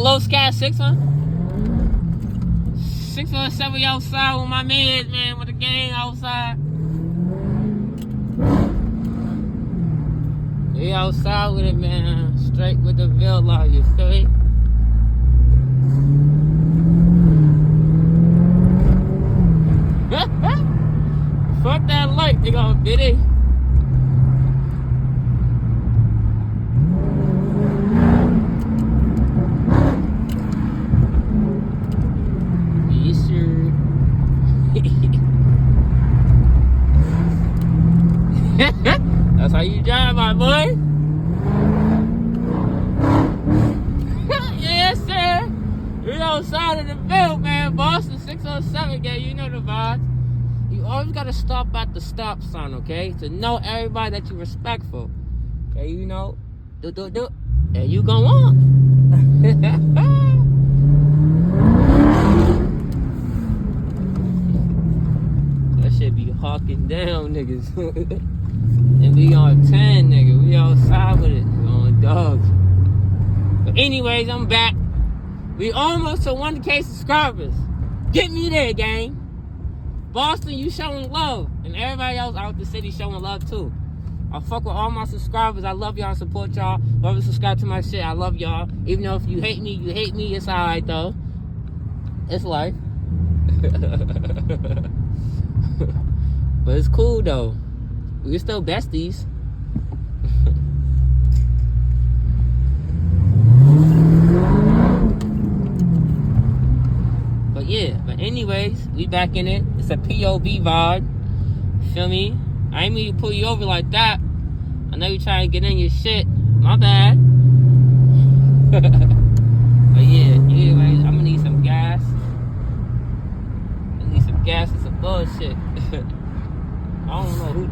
Glow Sky 617, we outside with my man, with the gang outside. We outside with it, man. Straight with the Villa, you feel me? Fuck that light, they gonna bid it. That's how you drive, my boy. Yes, sir. We outside of the field, man. Boston 607, gang. You know the vibes. You always gotta stop at the stop sign, okay? To know everybody that you're respectful. Okay, you know, do. And you go on. That shit be hawking down, niggas. And we on 10, nigga. We outside with it. We on dogs. But anyways, I'm back. We almost to 1K subscribers. Get me there, gang. Boston, you showing love. And everybody else out the city showing love, too. I fuck with all my subscribers. I love y'all. Support y'all. Whoever subscribe to my shit, I love y'all. Even though if you hate me, you hate me. It's alright, though. It's life. But it's cool, though. We're still besties. But yeah, but anyways, we back in it. It's a POV vibe. Feel me? I ain't mean to pull you over like that. I know you trying to get in your shit. My bad. But yeah, anyways, I'm gonna need some gas. I need some gas and some bullshit. I don't know who.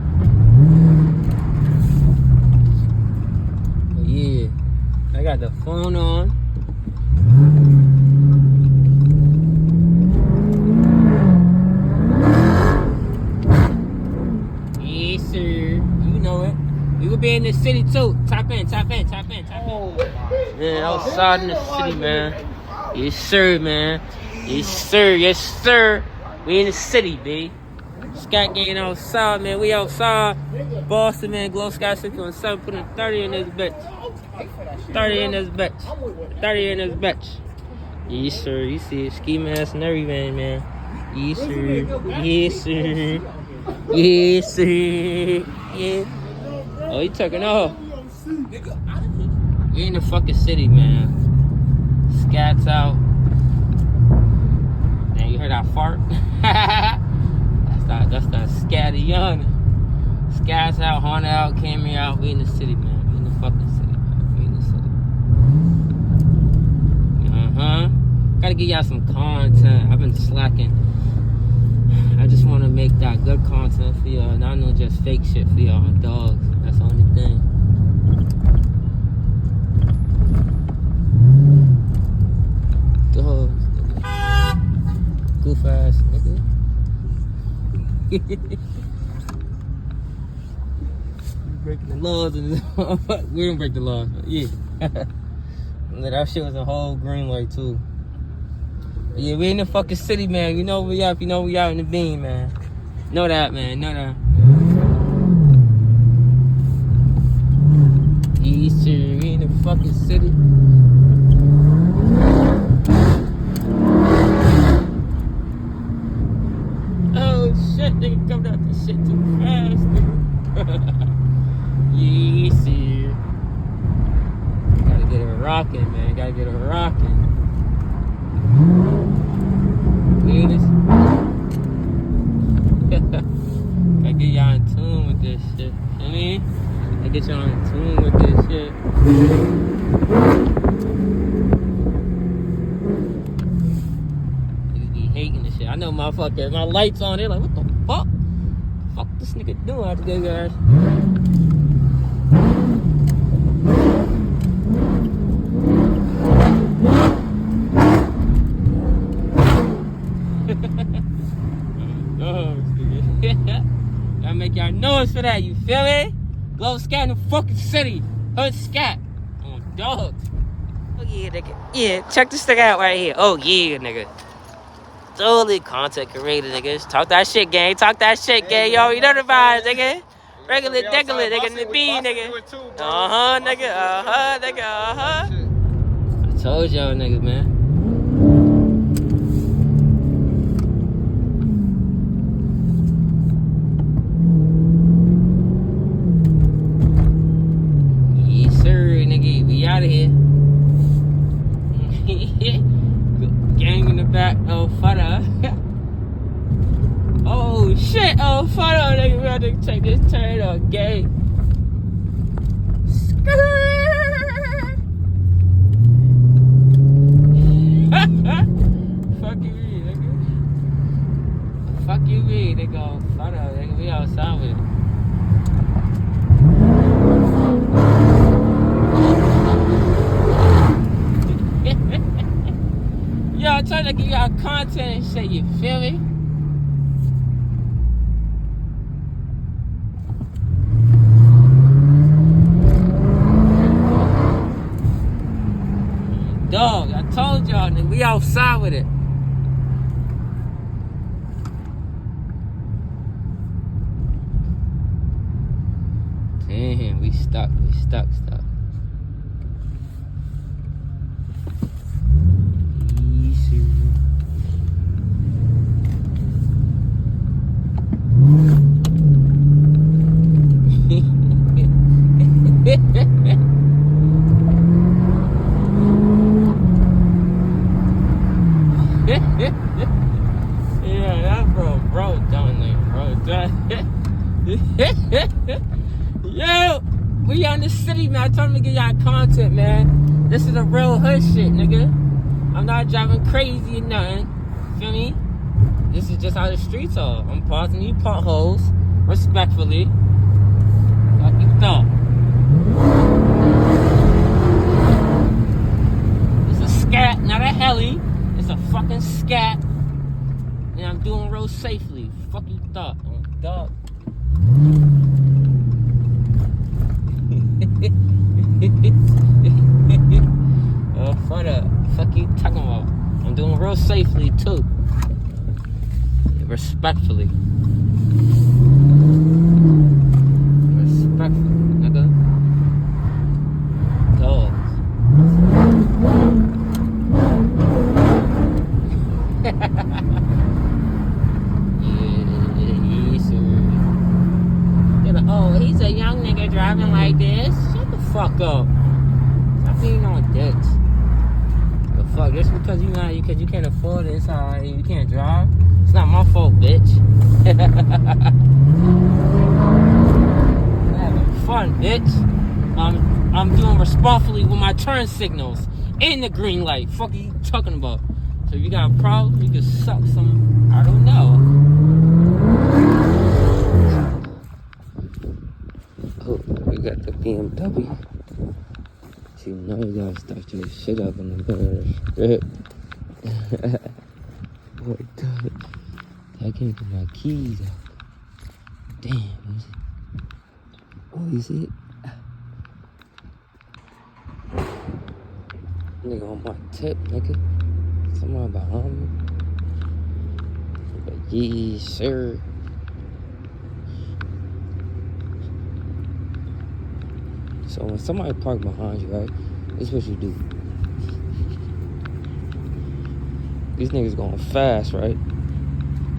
But yeah, I got the phone on. Yes, sir. You know it. We will be in the city too. Tap in. Man, outside in the city, man. Yes, sir, man. Yes, sir. We in the city, babe. Scat gang outside, man. We outside. Boston, man. Glow Sky 617. Putting 30 in this bitch. 30 in this bitch. Yes, sir. You see it. Ski mask and everything, man. Yes, sir. Yeah. Oh, he taking off. We in the fucking city, man. Scats out. Damn, you heard that fart? That's that scatty young. Scats out, Honda out, Camry out. We in the city, man. We in the fucking city, man. We in the city. Gotta give y'all some content. I've been slacking. I just want to make that good content for y'all. Not no just fake shit for y'all. Dogs. That's the only thing. Dogs. Goof ass nigga. Breaking the laws and we didn't break the laws, but yeah. That shit was a whole green light too. But yeah, we in the fucking city, man. You know we out. You know we out in the beam, man. Know that, man. Know that. Easter, we in the fucking city. Oh shit, nigga coming out this shit too fast, nigga. Yes, sir. Gotta get it rocking, man. Gotta get it rocking. Gotta get y'all in tune with this shit. I mean, I get y'all in tune with this shit. Niggas be hating this shit. I know motherfuckers, my lights on, they're like, what the fuck? Fuck this nigga doing out there, guys? Gotta make y'all noise for that, you feel me? Glow Scat in the fucking city. Hood Scat. On dogs. Oh yeah, nigga. Yeah, check this thing out right here. Oh yeah, nigga. Totally content creator, niggas. Talk that shit, gang. Talk that shit, gang. Yo, you know the vibes, nigga. Regular, degular, nigga. The B, nigga. Nigga. Nigga. I told y'all, niggas, man. Yes, sir, nigga. We out of here. Gang in the back. Oh, fada. Oh, shit. Oh, fada, nigga. We have to take this turn up, gang. Fuck you, nigga. Fuck you, nigga. Fada, nigga. We outside with it. Yo, I'm trying to give y'all content and shit, you feel me? Dog, I told y'all, nigga, we outside with it. Damn, we stuck. Yeah, that bro done. Yo, we on the city, man. I told him to get y'all content, man. This is a real hood shit, nigga. I'm not driving crazy or nothing. Feel me? This is just how the streets are. I'm pausing these potholes respectfully. Like you thought. It's a scat, not a heli. It's a fucking scat. And I'm doing real safely. Fuck you thought, dog. For the fuck you talking about? I'm doing real safely too. Respectfully. Respectfully, nigga. Dogs. Oh, he's a young nigga driving like this. Shut the fuck up. Stop being on dicks. The fuck? Just because you can't afford it, it's alright. You can't drive. It's not my fault, bitch. I'm having fun, bitch. I'm doing respectfully with my turn signals in the green light. Fuck are you talking about? So if you got a problem, you can suck some. I don't know. Oh, we got the BMW. See, now you gotta start your shit up in the strip. Boy, God. I can't get my keys out. Damn. Oh, you see it? Nigga on my tip, nigga. Someone behind me. But yeah, sir. So when somebody park behind you, right, this is what you do. These niggas going fast, right?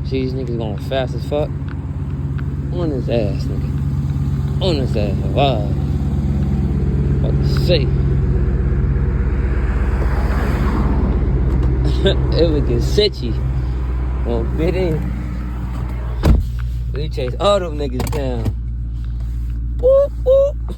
See these niggas going fast as fuck? On his ass, nigga. On his ass. Wow. About to say. It would get sitchy. Won't fit in. We chase all them niggas down. Whoop, whoop.